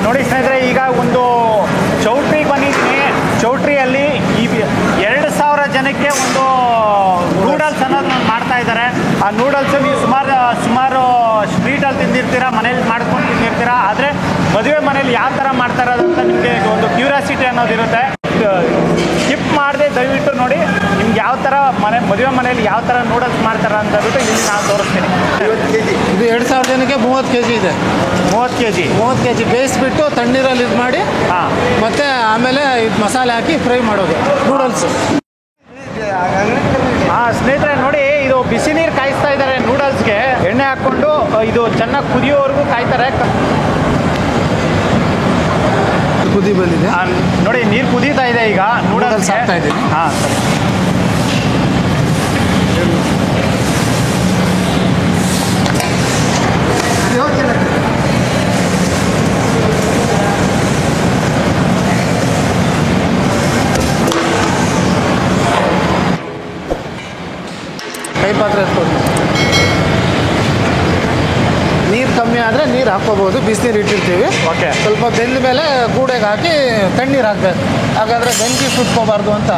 ನೋಡಿ ಸ್ನೇಹಿತರೆ, ಈಗ ಒಂದು ಚೌಟ್ರಿಗೆ ಬಂದಿದ್ದೀನಿ. ಚೌಟ್ರಿಯಲ್ಲಿ ಈ 2000 ಜನಕ್ಕೆ ಒಂದು ನೂಡಲ್ಸ್ ಅನ್ನೋದು ಮಾಡ್ತಾ ಇದ್ದಾರೆ. ಆ ನೂಡಲ್ಸ್ ನೀವು ಸುಮಾರು ಸ್ಟ್ರೀಟಲ್ಲಿ ತಿಂದಿರ್ತೀರ, ಮನೇಲಿ ಮಾಡ್ಕೊಂಡು ತಿಂದಿರ್ತೀರ. ಆದರೆ ಮದುವೆ ಮನೇಲಿ ಯಾವ ಥರ ಮಾಡ್ತಾರೆ ಅಂತ ನಿಮಗೆ ಒಂದು ಕ್ಯೂರಿಯಾಸಿಟಿ ಅನ್ನೋದಿರುತ್ತೆ. ಸ್ಕಿಪ್ ಮಾಡದೆ ದಯವಿಟ್ಟು ನೋಡಿ, ನಿಮ್ಗೆ ಯಾವ ಥರ ಮದುವೆ ಮನೇಲಿ ಯಾವ ಥರ ನೂಡಲ್ಸ್ ಮಾಡ್ತಾರೆ ಅಂತ ಹೇಳ್ಬಿಟ್ಟು ಇಲ್ಲಿ ನಾನು ತೋರಿಸ್ತೀನಿ. ಇದು 2000 ಜನಕ್ಕೆ 30 kg ಇದೆ. 30 kg ಬೇಯಿಸ್ಬಿಟ್ಟು ತಣ್ಣೀರಲ್ಲಿ ಇದು ಮಾಡಿ, ಮತ್ತೆ ಆಮೇಲೆ ಇದು ಮಸಾಲೆ ಹಾಕಿ ಫ್ರೈ ಮಾಡೋದು ನೂಡಲ್ಸ್. ಸ್ನೇಹಿತರೆ ನೋಡಿ, ಇದು ಬಿಸಿ ನೀರು ಕಾಯಿಸ್ತಾ ಇದ್ದಾರೆ ನೂಡಲ್ಸ್ಗೆ. ಎಣ್ಣೆ ಹಾಕ್ಕೊಂಡು ಇದು ಚೆನ್ನಾಗಿ ಕುದಿಯೋವರೆಗೂ ಕಾಯ್ತಾರೆ. ಕುದಿ ಬಂದಿದೆ ನೋಡಿ, ನೀರು ಕುದೀತಾ ಇದೆ. ಈಗ ನೂಡಲ್ಸ್ ಹಾಕ್ತಾ ಇದ್ದೀನಿ. ಸರಿ. ಕೈ ಪಾತ್ರೆ ಎತ್ಕೊಂಡು ನೀರು ಕಮ್ಮಿ ಆದರೆ ನೀರು ಹಾಕ್ಕೋಬೋದು. ಬಿಸಿನೀರು ಇಟ್ಟಿರ್ತೀವಿ. ಓಕೆ. ಸ್ವಲ್ಪ ಬೆಂದ ಮೇಲೆ ಗೂಡೆಗೆ ಹಾಕಿ ತಣ್ಣೀರು ಹಾಕಬೇಕು. ಹಾಗಾದರೆ ಗಂಜಿ ಸುಟ್ಕೋಬಾರ್ದು ಅಂತ.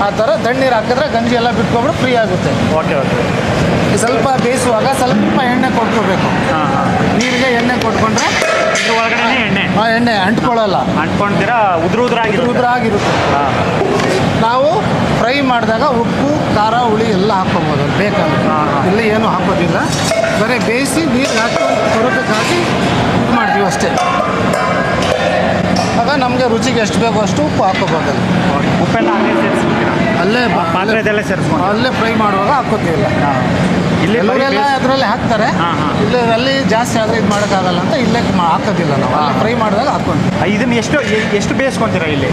ಆ ಥರ ತಣ್ಣೀರು ಹಾಕಿದ್ರೆ ಗಂಜಿ ಎಲ್ಲ ಬಿಟ್ಕೊಬಿಟ್ಟು ಫ್ರೀ ಆಗುತ್ತೆ. ಓಕೆ. ಸ್ವಲ್ಪ ಬೇಯಿಸುವಾಗ ಸ್ವಲ್ಪ ಎಣ್ಣೆ ಕೊಟ್ಕೋಬೇಕು. ನೀರಿಗೆ ಎಣ್ಣೆ ಕೊಟ್ಕೊಂಡ್ರೆ ಒಳಗಡೆ ಎಣ್ಣೆ ಅಂಟ್ಕೊಳ್ಳಲ್ಲ. ಅಂಟ್ಕೊಂತೀರಾ ಉದ್ರಾಗಿರುತ್ತೆ. ನಾವು ಫ್ರೈ ಮಾಡಿದಾಗ ಉಪ್ಪು ಖಾರ ಹುಳಿ ಎಲ್ಲ ಹಾಕ್ಕೊಬೋದು ಬೇಕಂದ್ರೆ. ಇಲ್ಲಿ ಏನೂ ಹಾಕೋದಿಲ್ಲ, ಬರೀ ಬೇಯಿಸಿ ನೀರು ಹಾಕಿ ಕೊರಕಕ್ಕೆ ಹಾಕಿ ಇದು ಮಾಡ್ತೀವಿ ಅಷ್ಟೇ. ಆಗ ನಮಗೆ ರುಚಿಗೆ ಎಷ್ಟು ಬೇಕೋ ಅಷ್ಟು ಉಪ್ಪು ಹಾಕೋಬೋದಲ್ಲ. ಉಪ್ಪೆಲ್ಲ ಅಲ್ಲೇ ಪಾತ್ರೆದಲ್ಲೇ ಸೇರಿಸ್ಕೊಂಡು ಅಲ್ಲೇ ಫ್ರೈ ಮಾಡುವಾಗ ಹಾಕೋತೀವಿಲ್ಲ. ಎಲ್ಲರೆಲ್ಲ ಅದರಲ್ಲೇ ಹಾಕ್ತಾರೆ. ಇಲ್ಲೇ ಅಲ್ಲಿ ಜಾಸ್ತಿ ಆದರೆ ಇದು ಮಾಡೋಕ್ಕಾಗಲ್ಲ ಅಂತ ಇಲ್ಲೇ ಹಾಕೋದಿಲ್ಲ ನಾವು. ಅಲ್ಲೇ ಫ್ರೈ ಮಾಡಿದಾಗ ಹಾಕ್ಕೊಂತೀವಿ. ಇದನ್ನು ಎಷ್ಟು ಬೇಯಿಸ್ಕೊತೀರಾ ಇಲ್ಲಿ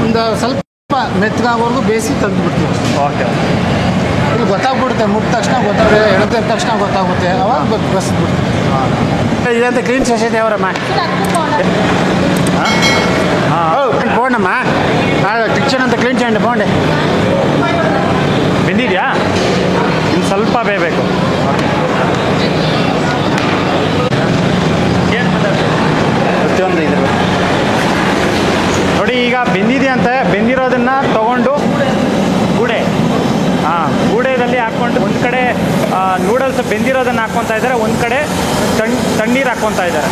ಒಂದು ಸ್ವಲ್ಪ ಮೆತ್ತಗಾಗೋವರೆಗೂ ಬೇಯಿಸಿ ತೆಗೆದುಬಿಡ್ತೀವಿ. ಓಕೆ. ಇಲ್ಲಿ ಗೊತ್ತಾಗ್ಬಿಡುತ್ತೆ, ಮುಟ್ಟ ತಕ್ಷಣ ಗೊತ್ತಾಗುತ್ತೆ, ಎಳೆದ ತಕ್ಷಣ ಗೊತ್ತಾಗುತ್ತೆ. ಅವಾಗ ಬಸ್ಬಿಡ್ತೀವಿ. ಇದಂತ ಕ್ಲೀನ್ ಸೊಸೈಟಿ ಅವರಮ್ಮ. పోండమ్మా ಕಿಚನ್ ಅಂತ ಕ್ಲೀನ್ చేయండి పోండి. ಬೆಂದಿದೆಯಾ? ಇನ್ನು ಸ್ವಲ್ಪ ಬೇಯಬೇಕು. ಪ್ರತಿಯೊಂದು ಇದೆ ನೋಡಿ. ಈಗ ಬೆಂದಿದೆ ಅಂತ ಬೆಂದಿರೋದನ್ನು ತಗೊಂಡು ಗೂಡೆದಲ್ಲಿ ಹಾಕ್ಕೊಂಡು ಒಂದು ಕಡೆ ನೂಡಲ್ಸ್ ಬೆಂದಿರೋದನ್ನು ಹಾಕ್ಕೊತಾ ಇದ್ದಾರೆ, ಒಂದು ಕಡೆ ತಣ್ಣೀರು ಹಾಕ್ಕೊತಾ ಇದ್ದಾರೆ.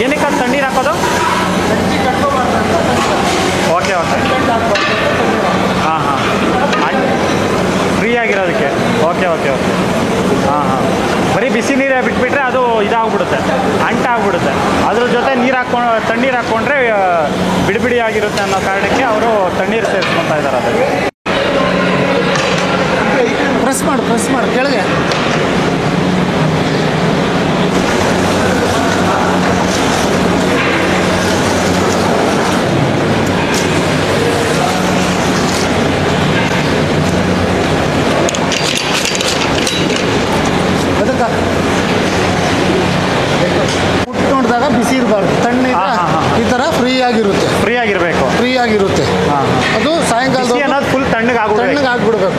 ಏನಕ್ಕೆ ಅದು ತಣ್ಣೀರು ಹಾಕೋದು? ಓಕೆ. ಫ್ರೀ ಆಗಿರೋದಕ್ಕೆ. ಓಕೆ. ಬರೀ ಬಿಸಿ ನೀರೇ ಬಿಟ್ಬಿಟ್ರೆ ಅದು ಇದಾಗ್ಬಿಡುತ್ತೆ, ಅಂಟಾಗ್ಬಿಡುತ್ತೆ. ಅದ್ರ ಜೊತೆ ತಣ್ಣೀರು ಹಾಕ್ಕೊಂಡ್ರೆ ಬಿಡಿ ಆಗಿರುತ್ತೆ ಅನ್ನೋ ಕಾರಣಕ್ಕೆ ಅವರು ತಣ್ಣೀರು ಸೇರಿಸ್ಕೊತಾ ಇದ್ದಾರೆ. ಅದಕ್ಕೆ ಪ್ರೆಸ್ ಮಾಡು ಕೆಳಗೆ. ಅದಕ್ಕೆ ಉಟ್ಟು ನೋಡಿದಾಗ ಬಿಸಿ ಇರಬಾರ್ದು, ತಣ್ಣೀರು ಈ ಥರ ಫ್ರೀ ಆಗಿರುತ್ತೆ. ಅದು ಸಾಯಂಕಾಲ ಅನ್ನೋದು ಫುಲ್ ತಣ್ಣಗಾಗ್ಬಿಡ್ಬೇಕು.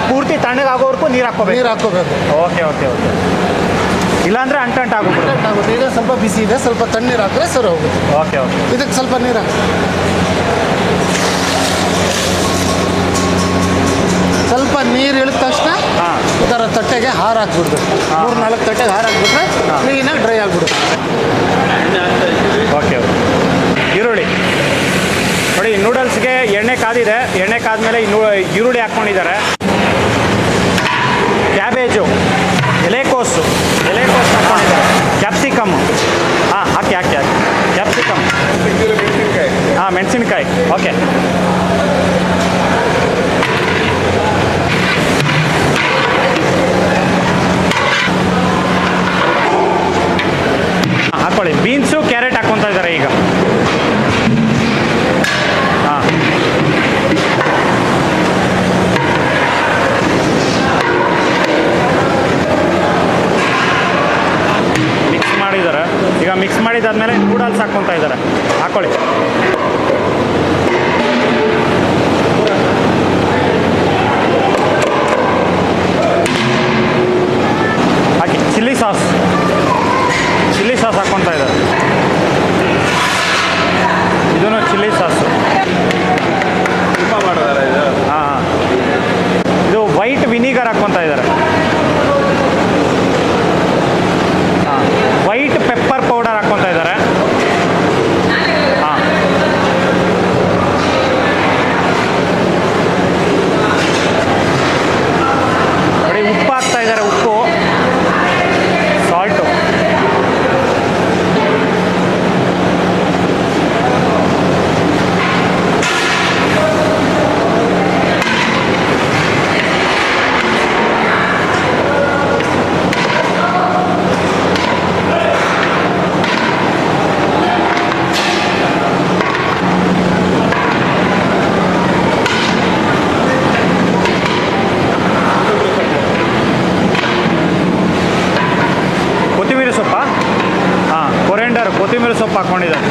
ಪೂರ್ತಿ ತಣ್ಣಗಾಗೋವರೆಗೂ ನೀರು ಹಾಕ್ಕೋಬೇಕು. ಓಕೆ. ಇಲ್ಲಾಂದ್ರೆ ಅಂಟಾಗುತ್ತೆ. ಈಗ ಸ್ವಲ್ಪ ಬಿಸಿ ಇದೆ, ಸ್ವಲ್ಪ ತಣ್ಣೀರು ಹಾಕಿದ್ರೆ ಸರಿ ಹೋಗುತ್ತೆ. ಓಕೆ. ಇದಕ್ಕೆ ಸ್ವಲ್ಪ ನೀರು ಹಾಕಿ, ಸ್ವಲ್ಪ ನೀರು ಇಳಿದ ತಕ್ಷಣ ಈ ಥರ ತಟ್ಟೆಗೆ ಹಾರ ಹಾಕ್ಬಿಡ್ಬೇಕು. 3-4 ತಟ್ಟೆಗೆ ಹಾರ ಹಾಕ್ಬಿಟ್ರೆ ಕ್ಲೀನಾಗಿ ಡ್ರೈ ಆಗಿಬಿಡುತ್ತೆ. ಓಕೆ. ಈರುಳ್ಳಿ ನೋಡಿ, ನೂಡಲ್ಸ್ಗೆ ಎಣ್ಣೆ ಕಾದಿದೆ. ಎಣ್ಣೆ ಕಾದ್ಮೇಲೆ ಈರುಳ್ಳಿ ಹಾಕ್ಕೊಂಡಿದ್ದಾರೆ. ಕ್ಯಾಬೇಜು, ಎಲೆಕೋಸು ಹಾಕ್ಕೊಂಡಿದ್ದಾರೆ. ಕ್ಯಾಪ್ಸಿಕಮ್ ಹಾಕಿ ಕ್ಯಾಪ್ಸಿಕಮ್, ಮೆಣಸಿನ್ಕಾಯಿ. ಓಕೆ. ಹಾಕ್ಕೊಳ್ಳಿ. ಬೀನ್ಸು ಕ್ಯಾರೆಟ್ ಹಾಕ್ಕೊತಾ ಇದ್ದಾರೆ ಈಗ. ಮಿಕ್ಸ್ ಮಾಡಿದಾದ್ಮೇಲೆ ನೂಡಲ್ಸ್ ಹಾಕ್ಕೊತಾ ಇದ್ದಾರೆ. ಹಾಕ್ಕೊಳ್ಳಿ. ಹಾಕಿ ಚಿಲ್ಲಿ ಕೊತ್ತಂಬರಿ ಸೊಪ್ಪು ಹಾಕ್ಕೊಂಡಿದ್ದಾರೆ.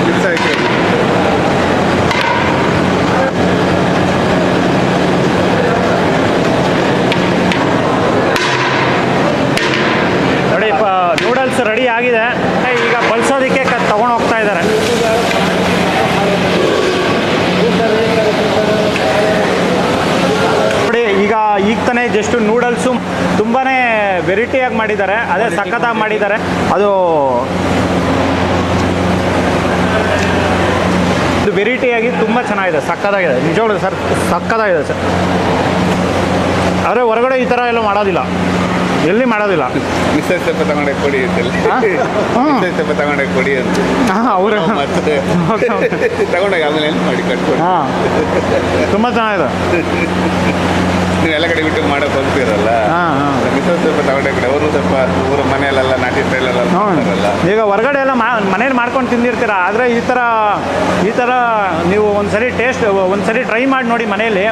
ನೋಡಿ ನೂಡಲ್ಸ್ ರೆಡಿ ಆಗಿದೆ. ಈಗ ಬಳಸೋದಕ್ಕೆ ತಗೊಂಡು ಹೋಗ್ತಾ ಇದ್ದಾರೆ. ನೋಡಿ ಈಗ ತಾನೇ ಜಸ್ಟ್ ನೂಡಲ್ಸು ತುಂಬಾ ವೆರೈಟಿಯಾಗಿ ಮಾಡಿದ್ದಾರೆ. ಅದೇ ಸಖತ್ತಾಗಿ ಮಾಡಿದ್ದಾರೆ. ಅದು ವೆರೈಟಿಯಾಗಿ ತುಂಬ ಚೆನ್ನಾಗಿದೆ, ಸಕ್ಕತ್ತಾಗಿದೆ ನಿಜವಾಗ್ಲೂ ಸರ್, ಸಕ್ಕತ್ತಾಗಿದೆ ಸರ್. ಆದರೆ ಹೊರಗಡೆ ಈ ಥರ ಎಲ್ಲ ಮಾಡೋದಿಲ್ಲ, ಎಲ್ಲಿ ಮಾಡೋದಿಲ್ಲ. ಮಿಕ್ಸರ್ ಸ್ವಲ್ಪ ತಗೊಂಡೆ ಕೊಡಿ ಮಿಕ್ಸರ್ ಸ್ವಲ್ಪ ತಗೊಂಡೆ ಕೊಡಿ ಅಂತ ಅವರು ಮತ್ತೆ ತಗೊಂಡೋಗಿ ಆಮೇಲೆ ಹೆಲ್ಪ್ ಮಾಡಿ ಕಟ್ಕೊಡಿ. ಹಾಂ, ತುಂಬ ಚೆನ್ನಾಗಿದೆ. ನೀವೆಲ್ಲ ಕಡೆ ಬಿಟ್ಟು ಮಾಡೋಕೆ ಹೋಗ್ತಿರಲ್ಲ, ಮಿಕ್ಸರ್ ಸ್ವಲ್ಪ ತಗೊಂಡೆ ಕೊಡಿ. ಅವರು ಸ್ವಲ್ಪ ಊರ ಮನೆಯಲ್ಲೆಲ್ಲ ನಾಟಿ ಸ್ಟೈಲೆಲ್ಲ ಮಾಡ್ತಾರಲ್ಲ. ಈಗ ಹೊರಗಡೆ ಎಲ್ಲ ಮನೇಲಿ ಮಾಡ್ಕೊಂಡು ತಿಂದಿರ್ತೀರ. ಆದರೆ ಈ ಥರ ನೀವು ಒಂದ್ಸರಿ ಟ್ರೈ ಮಾಡಿ ನೋಡಿ ಮನೆಯಲ್ಲಿ,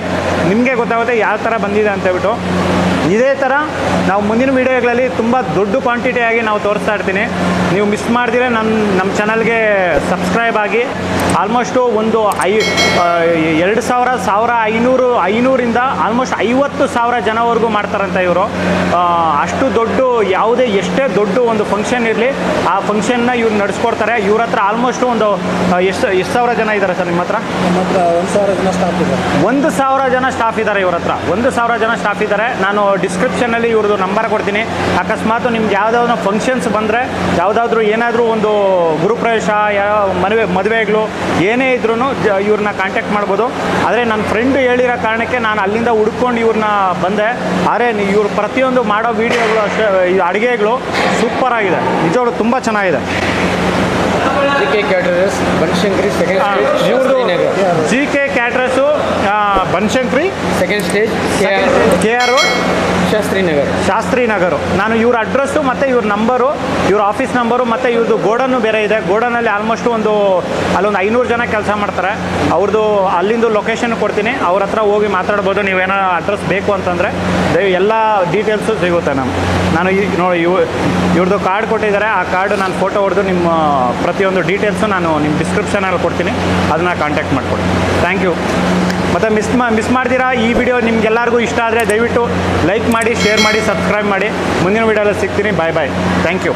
ನಿಮಗೆ ಗೊತ್ತಾಗುತ್ತೆ ಯಾವ ಥರ ಬಂದಿದೆ ಅಂತೇಳ್ಬಿಟ್ಟು. ಇದೇ ಥರ ನಾವು ಮುಂದಿನ ವೀಡಿಯೋಗಳಲ್ಲಿ ತುಂಬ ದೊಡ್ಡ ಕ್ವಾಂಟಿಟಿಯಾಗಿ ನಾವು ತೋರಿಸ್ತಾ ಇರ್ತೀನಿ. ನೀವು ಮಿಸ್ ಮಾಡಿದ್ರೆ ನಮ್ಮ ಚಾನಲ್ಗೆ ಸಬ್ಸ್ಕ್ರೈಬ್ ಆಗಿ. ಆಲ್ಮೋಸ್ಟು ಒಂದು 2,500 ಆಲ್ಮೋಸ್ಟ್ 50,000 ಜನವರೆಗೂ ಮಾಡ್ತಾರಂತ ಇವರು. ಅಷ್ಟು ದೊಡ್ಡ ಎಷ್ಟೇ ದೊಡ್ಡ ಒಂದು ಫಂಕ್ಷನ್ ಇರಲಿ, ಆ ಫಂಕ್ಷನ್ನ ಇವ್ರು ನಡೆಸ್ಕೊಡ್ತಾರೆ. ಇವ್ರ ಹತ್ರ ಆಲ್ಮೋಸ್ಟ್ ಒಂದು ಎಷ್ಟು ಸಾವಿರ ಜನ ಇದ್ದಾರೆ ಸರ್ ನಿಮ್ಮ ಹತ್ರ? ನಮ್ಮ ಹತ್ರ 1,000 ಜನ ಸ್ಟಾಫ್ ಇದ್ದಾರೆ. 1,000 ಜನ ಸ್ಟಾಫ್ ಇದ್ದಾರೆ ಇವ್ರ ಹತ್ರ. 1,000 ಜನ ಸ್ಟಾಫ್ ಇದ್ದಾರೆ. ನಾನು ಡಿಸ್ಕ್ರಿಪ್ಷನಲ್ಲಿ ಇವ್ರದ್ದು ನಂಬರ್ ಕೊಡ್ತೀನಿ. ಅಕಸ್ಮಾತ್ ನಿಮ್ಗೆ ಯಾವುದಾದ್ರು ಫಂಕ್ಷನ್ಸ್ ಬಂದರೆ, ಏನಾದರೂ ಒಂದು ಗುರುಪ್ರವೇಶ, ಮದುವೆಗಳು ಏನೇ ಇದ್ರೂ ಇವ್ರನ್ನ ಕಾಂಟ್ಯಾಕ್ಟ್ ಮಾಡ್ಬೋದು. ಆದರೆ ನನ್ನ ಫ್ರೆಂಡ್ ಹೇಳಿರೋ ಕಾರಣಕ್ಕೆ ನಾನು ಅಲ್ಲಿಂದ ಹುಡ್ಕೊಂಡು ಇವ್ರನ್ನ ಬಂದೆ. ಆದರೆ ಇವ್ರು ಪ್ರತಿಯೊಂದು ಮಾಡೋ ವೀಡಿಯೋಗಳು ಅಷ್ಟೇ, ಅಡುಗೆಗಳು ಸೂಪರ್ ಆಗಿದೆ, ನಿಜವಾಗ್ಲೂ ತುಂಬ ಚೆನ್ನಾಗಿದೆ. GK ಕ್ಯಾಟರರ್ಸ್ ಬನಶಂಕರಿ ಇವ್ರದ್ದು GK caterers Banashankari second stage KR road Shastri Nagar. ನಾನು ಇವ್ರ ಅಡ್ರೆಸ್ಸು ಮತ್ತು ಇವ್ರ ನಂಬರು, ಇವ್ರ ಆಫೀಸ್ ನಂಬರು ಮತ್ತು ಇವ್ರದ್ದು ಗೋಡನ್ನು ಬೇರೆ ಇದೆ. ಗೋಡನಲ್ಲಿ ಆಲ್ಮೋಸ್ಟ್ ಅಲ್ಲೊಂದು 500 ಜನ ಕೆಲಸ ಮಾಡ್ತಾರೆ. ಅವ್ರದ್ದು ಅಲ್ಲಿಂದು ಲೊಕೇಶನ್ ಕೊಡ್ತೀನಿ, ಅವ್ರ ಹತ್ರ ಹೋಗಿ ಮಾತಾಡ್ಬೋದು. ನೀವೇನೋ ಅಡ್ರೆಸ್ ಬೇಕು ಅಂತಂದರೆ ಎಲ್ಲ ಡೀಟೇಲ್ಸು ಸಿಗುತ್ತೆ. ನಾನು ನೋಡಿ ಇವ್ರದ್ದು ಕಾರ್ಡ್ ಕೊಟ್ಟಿದ್ದಾರೆ. ಆ ಕಾರ್ಡು ನಾನು ಫೋಟೋ ಹೊಡೆದು ನಿಮ್ಮ ಪ್ರತಿಯೊಂದು ಡೀಟೇಲ್ಸು ನಾನು ನಿಮ್ಮ ಡಿಸ್ಕ್ರಿಪ್ಷನಲ್ಲಿ ಕೊಡ್ತೀನಿ, ಅದನ್ನು ಕಾಂಟ್ಯಾಕ್ಟ್ ಮಾಡಿಕೊಡಿ. Thank you. ಮತ್ತು ಮಿಸ್ ಮಾಡ್ತೀರಾ ಈ ವಿಡಿಯೋ ನಿಮ್ಗೆಲ್ಲರಿಗೂ ಇಷ್ಟ ಆದರೆ ದಯವಿಟ್ಟು ಲೈಕ್ ಮಾಡಿ, ಶೇರ್ ಮಾಡಿ, ಸಬ್ಸ್ಕ್ರೈಬ್ ಮಾಡಿ. ಮುಂದಿನ ವಿಡಿಯೋದಲ್ಲಿ ಸಿಗ್ತೀನಿ. ಬಾಯ್. Thank you.